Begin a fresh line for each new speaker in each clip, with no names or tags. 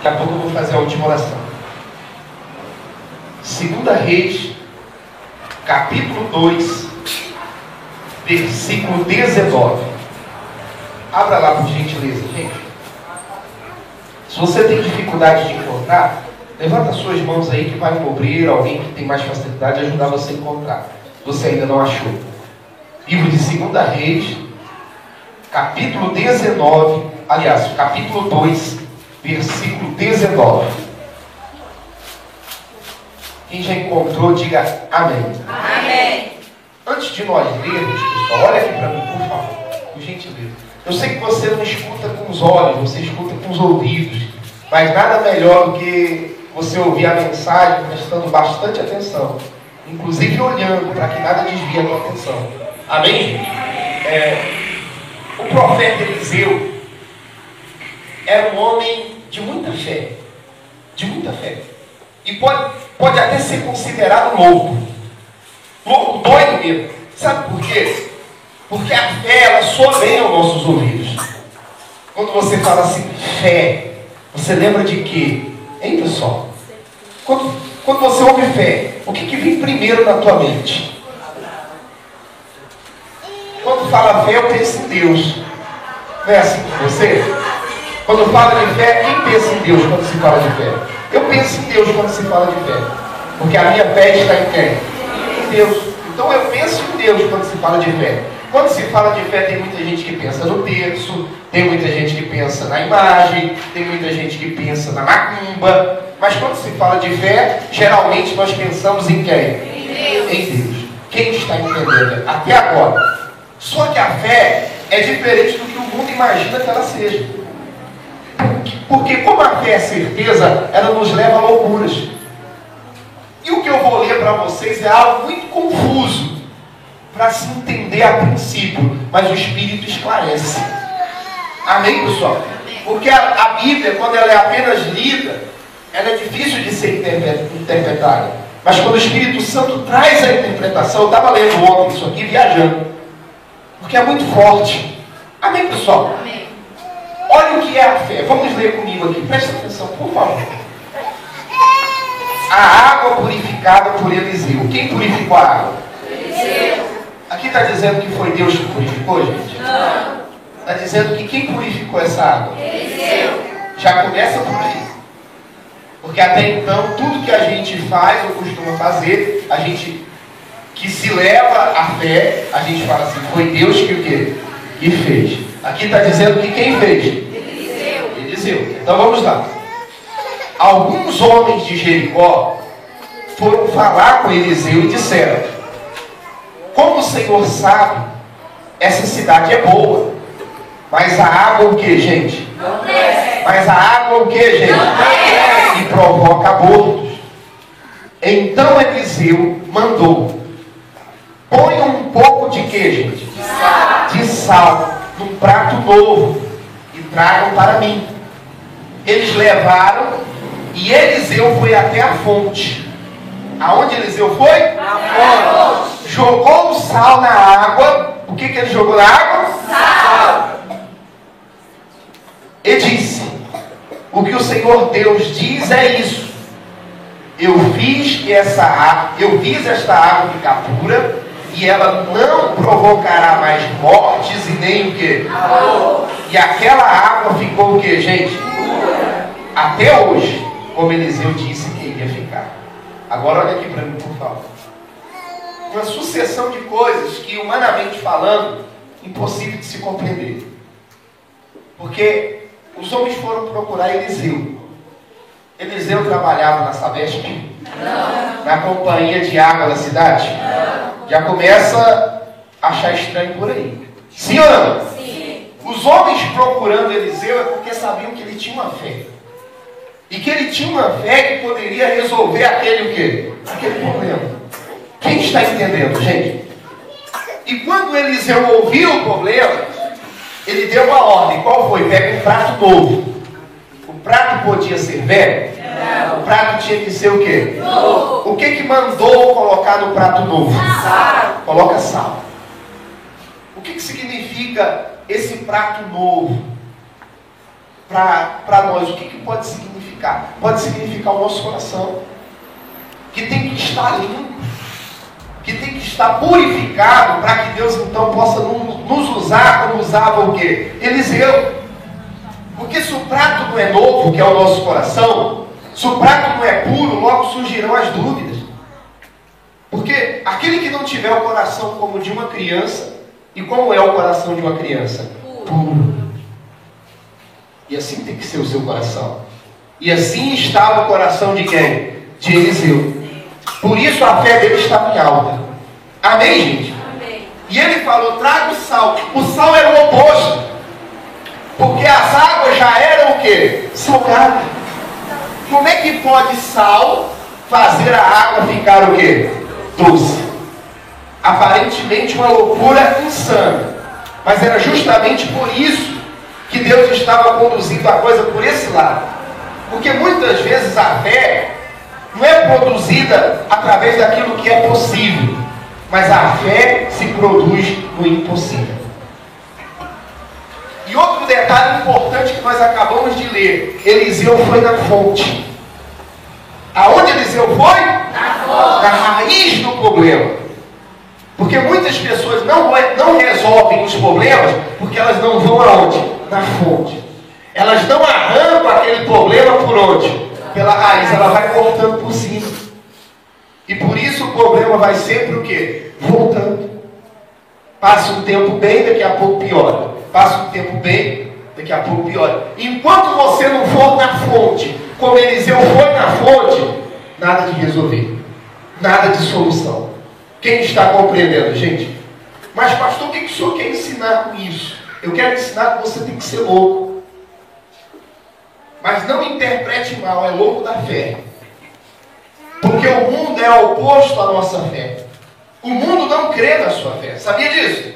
Daqui a pouco eu vou fazer a última oração. 2 Reis, capítulo 2, versículo 19. Abra lá por gentileza, gente. Se você tem dificuldade de encontrar, levanta suas mãos aí que vai um obreiro, alguém que tem mais facilidade de ajudar você a encontrar. Se você ainda não achou. Livro de 2 Reis, capítulo 19, aliás, capítulo 2, versículo 19. Quem já encontrou, diga amém.
Amém.
Antes de nós lermos, pessoal, olha aqui para mim, por favor, por gentileza. Eu sei que você não escuta com os olhos, você escuta com os ouvidos, mas nada melhor do que você ouvir a mensagem prestando bastante atenção, inclusive olhando para que nada desvie a tua atenção. Amém? O profeta Eliseu era um homem de muita fé, e pode até ser considerado louco doido mesmo. Sabe por quê? Porque a fé, ela soa bem aos nossos ouvidos. Quando você fala assim, fé, você lembra de quê? Hein, pessoal? Quando você ouve fé, o que vem primeiro na tua mente? Quando fala fé, eu penso em Deus. Não é assim com você? Quando fala de fé, quem pensa em Deus quando se fala de fé? Eu penso em Deus quando se fala de fé. Porque a minha fé está em quem? Em Deus. Então eu penso em Deus quando se fala de fé. Quando se fala de fé, tem muita gente que pensa no terço, tem muita gente que pensa na imagem, tem muita gente que pensa na macumba. Mas quando se fala de fé, geralmente nós pensamos em quem? Em Deus. Quem está entendendo até agora? Só que a fé é diferente do que o mundo imagina que ela seja. Porque como a fé é certeza, ela nos leva a loucuras. E o que eu vou ler para vocês é algo muito confuso para se entender a princípio, mas o Espírito esclarece. Amém, pessoal? Porque a Bíblia, quando ela é apenas lida, ela é difícil de ser interpretada. Mas quando o Espírito Santo traz a interpretação, eu estava lendo ontem isso aqui, viajando, porque é muito forte. Amém, pessoal?
Amém.
Olha o que é a fé. Vamos ler comigo aqui. Presta atenção, por favor. A água purificada por Eliseu. Quem purificou a água?
Eliseu.
Aqui está dizendo que foi Deus que purificou, gente?
Não.
Está dizendo que quem purificou essa água?
Eliseu.
Já começa por aí. Porque até então, tudo que a gente faz ou costuma fazer, a gente que se leva à fé, a gente fala assim, foi Deus que o quê? Que fez. Aqui está dizendo que quem fez?
Eliseu.
Eliseu. Então vamos lá. Alguns homens de Jericó foram falar com Eliseu e disseram: como o Senhor sabe, essa cidade é boa, mas a água o que, gente?
Não desce.
Mas a água o que, gente?
Não desce.
E provoca abortos. Então Eliseu mandou: ponham um pouco de que, gente? De sal num prato novo e tragam para mim. Eles levaram e Eliseu foi até a fonte. Aonde Eliseu foi?
Na fonte.
Jogou o sal na água. O que ele jogou na água?
Sal.
E disse: o que o Senhor Deus diz é isso. Eu fiz esta água ficar pura, e ela não provocará mais mortes e nem o que? E aquela água ficou o que, gente?
Pura.
Até hoje, como Eliseu disse que iria ficar. Agora olha aqui para mim, por favor. Uma sucessão de coisas que, humanamente falando, impossível de se compreender. Porque os homens foram procurar Eliseu. Eliseu trabalhava na Sabesp?
Não.
Na companhia de água da cidade?
Não.
Já começa a achar estranho por aí. Sim ou não?
Sim.
Os homens procurando Eliseu é porque sabiam que ele tinha uma fé. E que ele tinha uma fé que poderia resolver aquele o quê? Aquele problema. Quem está entendendo, gente? E quando Eliseu ouviu o problema, ele deu uma ordem. Qual foi? Pega um prato novo. O prato podia ser velho?
Não.
O prato tinha que ser o quê?
Novo.
O que mandou colocar no prato novo?
Sal.
Coloca sal. O que significa esse prato novo? Para nós, o que pode significar? significar? Pode significar o nosso coração, que tem que estar limpo, que tem que estar purificado, para que Deus então possa nos usar como usava o quê? Eliseu. Porque se o prato não é novo, que é o nosso coração, se o prato não é puro, logo surgirão as dúvidas. Porque aquele que não tiver o coração como de uma criança, e como é o coração de uma criança? Puro. E assim tem que ser o seu coração. E assim estava o coração de quem? De Eliseu. Por isso a fé dele estava em alta. Amém, gente?
Amém.
E ele falou, traga o sal. O sal era o oposto. Porque as águas já eram o quê? Salgadas. Como é que pode sal fazer a água ficar o quê? Doce. Aparentemente uma loucura insana. Mas era justamente por isso que Deus estava conduzindo a coisa por esse lado. Porque muitas vezes a fé não é produzida através daquilo que é possível, mas a fé se produz no impossível. E outro detalhe importante que nós acabamos de ler: Eliseu foi na fonte. Aonde Eliseu foi?
Na fonte.
Na raiz do problema. Porque muitas pessoas não resolvem os problemas porque elas não vão aonde? Na fonte. Elas não arrancam aquele problema por onde? Pela raiz, ela vai cortando por cima. E por isso o problema vai sempre o quê? Voltando. Passa um tempo bem, daqui a pouco piora. Passa um tempo bem, daqui a pouco piora. Enquanto você não for na fonte, como Eliseu foi na fonte, nada de resolver. Nada de solução. Quem está compreendendo, gente? Mas pastor, o que o senhor quer ensinar com isso? Eu quero ensinar que você tem que ser louco. Mas não interprete mal, é louco da fé. Porque o mundo é oposto à nossa fé. O mundo não crê na sua fé. Sabia disso?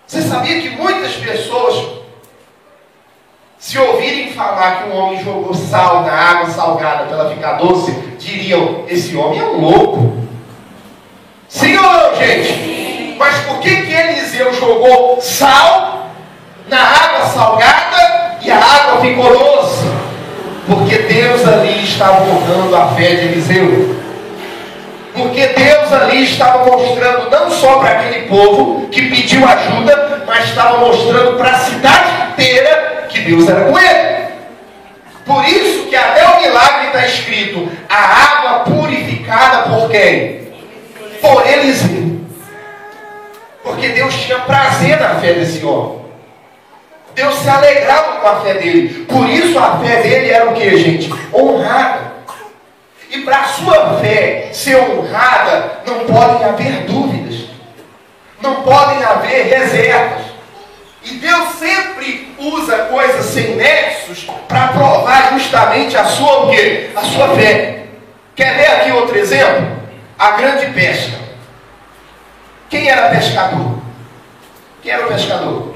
Você sabia que muitas pessoas, se ouvirem falar que um homem jogou sal na água salgada para ela ficar doce, diriam, esse homem é um louco? Sim ou não, gente? Sim. Mas por que Eliseu jogou sal na água salgada e a água ficou doce? Porque Deus ali estava honrando a fé de Eliseu. Porque Deus ali estava mostrando não só para aquele povo que pediu ajuda, mas estava mostrando para a cidade inteira que Deus era com ele. Por isso que até o milagre está escrito, a água purificada por quem? Por Eliseu. Porque Deus tinha prazer na fé desse homem. Deus se alegrava com a fé dele. Por isso a fé dele era o que, gente? Honrada. E para a sua fé ser honrada, não podem haver dúvidas. Não podem haver reservas. E Deus sempre usa coisas sem nexos para provar justamente a sua o quê? A sua fé. Quer ver aqui outro exemplo? A grande pesca. Quem era pescador? Quem era o pescador?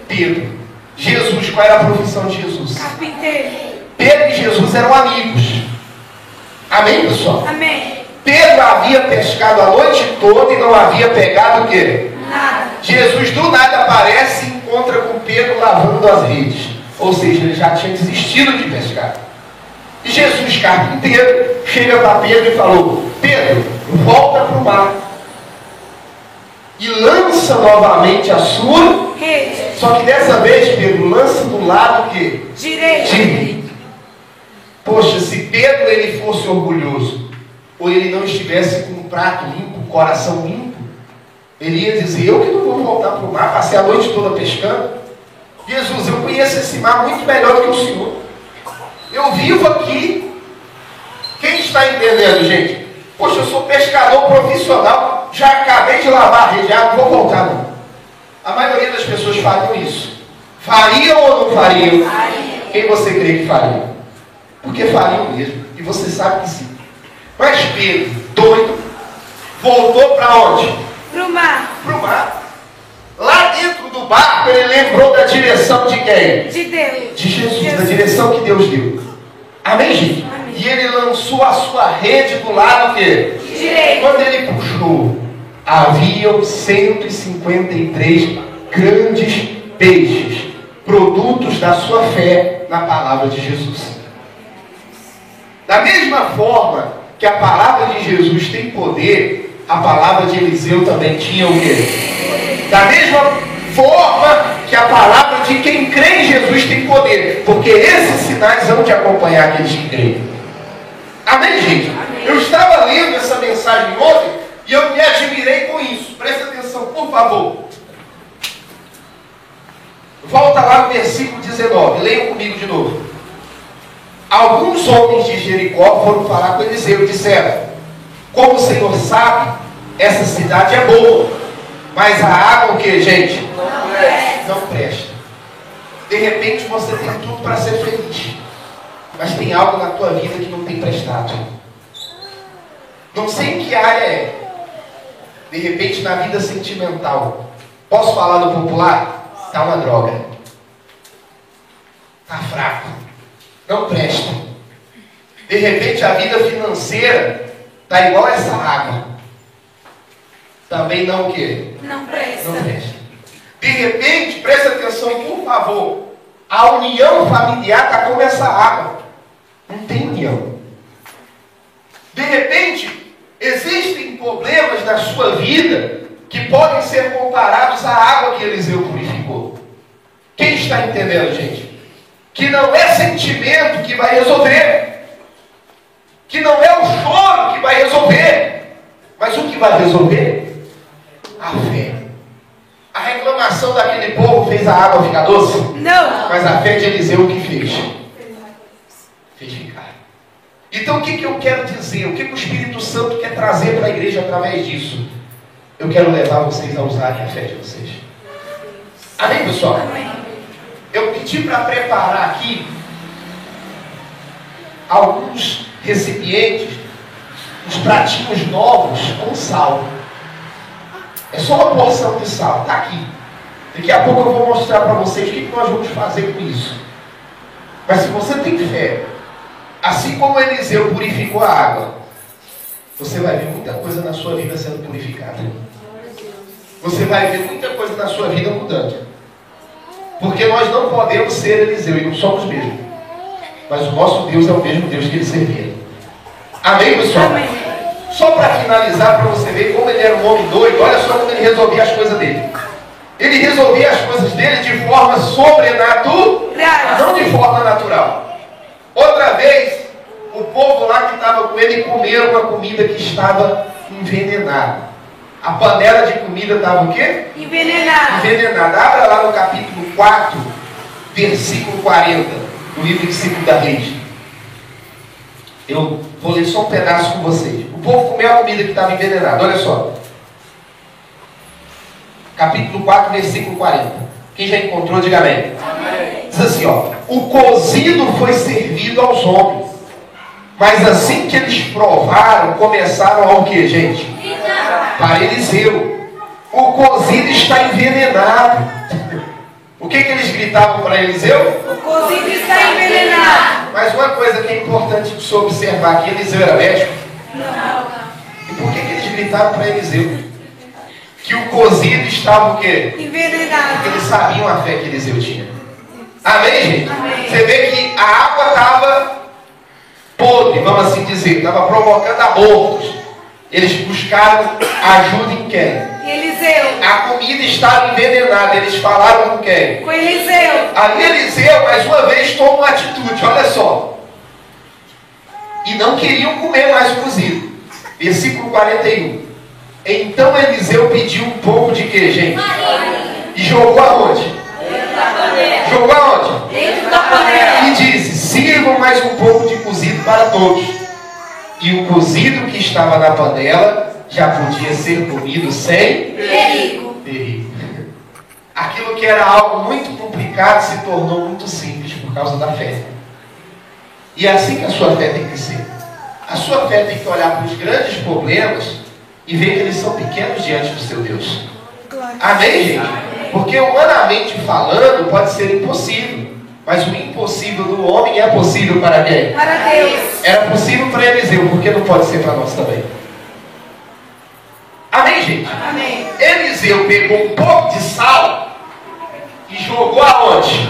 Pedro. Jesus, qual era a profissão de Jesus?
Carpinteiro.
Pedro e Jesus eram amigos. Amém, pessoal?
Amém.
Pedro havia pescado a noite toda e não havia pegado o quê?
Nada.
Jesus do nada aparece e encontra com Pedro lavando as redes. Ou seja, ele já tinha desistido de pescar. E Jesus, carpinteiro, chega para Pedro e falou, Pedro, volta para o mar. E lança novamente a sua
rede.
Só que dessa vez, Pedro, lança do lado que?
Direito.
Poxa, se Pedro ele fosse orgulhoso, ou ele não estivesse com um prato limpo, um coração limpo, ele ia dizer, eu que não vou voltar para o mar, passei a noite toda pescando. Jesus, eu conheço esse mar muito melhor do que o Senhor. Eu vivo aqui. Quem está entendendo, gente? Poxa, eu sou pescador profissional, já acabei de lavar a rede, não vou voltar não. A maioria das pessoas fariam isso. Fariam ou não fariam?
Faria.
Quem você crê que faria? Porque fariam mesmo. E você sabe que sim. Mas Pedro, doido, voltou para onde?
Para o mar.
Para o mar. Lá dentro do barco ele lembrou da direção de quem?
De Deus.
De Jesus, da direção que Deus deu. Amém, gente?
Amém.
E ele lançou a sua rede do lado que?
Direito.
Quando ele puxou, haviam 153 grandes peixes, produtos da sua fé na palavra de Jesus. Da mesma forma que a palavra de Jesus tem poder, a palavra de Eliseu também tinha o quê? Da mesma forma que a palavra de quem crê em Jesus tem poder, porque esses sinais vão te acompanhar aqueles que creem. Amém, gente? Amém. Eu estava lendo essa mensagem ontem e eu me admirei com isso. Presta atenção, por favor. Volta lá no versículo 19, leiam comigo de novo. Alguns homens de Jericó foram falar com Eliseu e disseram: como o Senhor sabe, essa cidade é boa, mas a água o que, gente? Não presta. De repente você tem tudo para ser feliz, mas tem algo na tua vida que não tem prestado. Não sei em que área é. De repente na vida sentimental. Posso falar no popular? Está uma droga. Está fraco. Não presta. De repente a vida financeira está igual a essa água. Também não o quê?
Não presta.
Não presta. De repente, presta atenção por favor. A união familiar está como essa água. Não tem união. De repente, existem problemas na sua vida que podem ser comparados à água que Eliseu purificou. Quem está entendendo, gente? Que não é sentimento que vai resolver. Que não é o choro que vai resolver. Mas o que vai resolver? A fé. A reclamação daquele povo fez a água ficar doce?
Não.
Mas a fé de Eliseu o que fez? Fez ficar. Então o que eu quero dizer? O que o Espírito Santo quer trazer para a igreja através disso? Eu quero levar vocês a usarem a fé de vocês. Amém, pessoal?
Amém.
Eu pedi para preparar aqui alguns recipientes, uns pratinhos novos com sal. É só uma porção de sal, está aqui. Daqui a pouco eu vou mostrar para vocês o que nós vamos fazer com isso. Mas se você tem fé, assim como Eliseu purificou a água, você vai ver muita coisa na sua vida sendo purificada. Você vai ver muita coisa na sua vida mudando. Porque nós não podemos ser Eliseu e não somos mesmo. Mas o nosso Deus é o mesmo Deus que ele servia. Amém, pessoal?
Amém.
Só para finalizar, para você ver como ele era um homem doido, olha só como ele resolvia as coisas dele. Ele resolvia as coisas dele de forma sobrenatural, não de forma natural. Outra vez, o povo lá que estava com ele comeram uma comida que estava envenenada. A panela de comida estava o quê?
Envenenada.
Envenenada. Abra lá no capítulo 4, versículo 40, do livro de 2 Reis. Eu vou ler só um pedaço com vocês. O povo comeu a comida que estava envenenada. Olha só. Capítulo 4, versículo 40. Quem já encontrou, diga amém. Amém. Diz assim, ó. O cozido foi servido aos homens. Mas assim que eles provaram, começaram ao que, gente? Para Eliseu. O cozido está envenenado. O que eles gritavam para Eliseu?
O cozido está envenenado.
Mas uma coisa que é importante de se observar aqui, Eliseu era médico?
Não.
E por que eles gritavam para Eliseu? Que o cozido estava o quê?
Envenenado.
Porque eles sabiam a fé que Eliseu tinha. Amém, gente?
Amém.
Você vê que a água estava podre, vamos assim dizer, estava provocando abortos. Eles buscaram ajuda em quem?
Eliseu.
A comida estava envenenada. Eles falaram com quem?
Com Eliseu.
Aí Eliseu, mais uma vez, toma uma atitude. Olha só. E não queriam comer mais o cozido. Versículo 41. Então Eliseu pediu um pouco de quê, gente? E jogou aonde?
Dentro da panela.
Jogou aonde?
Dentro da panela.
E disse: sirvam mais um pouco de cozido para todos. E o cozido que estava na panela já podia ser comido sem
perigo.
Aquilo que era algo muito complicado se tornou muito simples por causa da fé. E é assim que a sua fé tem que ser. A sua fé tem que olhar para os grandes problemas e ver que eles são pequenos diante do seu Deus. Amém, gente? Porque humanamente falando pode ser impossível. Mas o impossível do homem é possível para quem?
Para Deus.
Era possível para Eliseu, porque não pode ser para nós também. Amém, gente?
Amém.
Eliseu pegou um pouco de sal e jogou aonde?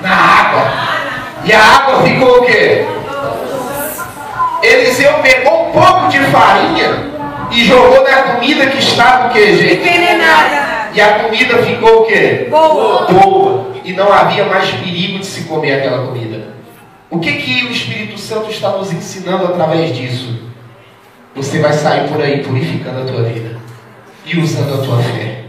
Na água. E a água ficou o quê? Eliseu pegou um pouco de farinha e jogou na comida que estava o que, gente?
Envenenada.
E a comida ficou o quê?
Boa.
Boa. E não havia mais perigo de se comer aquela comida. O que o Espírito Santo está nos ensinando através disso? Você vai sair por aí purificando a tua vida e usando a tua fé.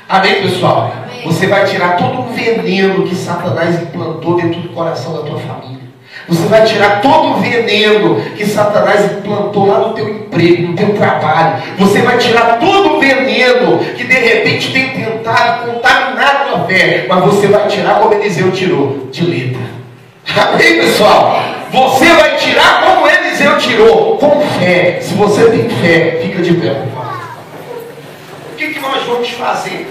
Amém, pessoal? Amém. Você vai tirar todo o veneno que Satanás implantou dentro do coração da tua família. Você vai tirar todo o veneno que Satanás implantou lá no teu emprego, no teu trabalho. Você vai tirar todo o veneno que de repente tem tentado contaminar a tua fé. Mas você vai tirar como Eliseu tirou, de letra. Amém, pessoal? Você vai tirar como Eliseu tirou, com fé. Se você tem fé, fica de pé, por favor. O que nós vamos fazer?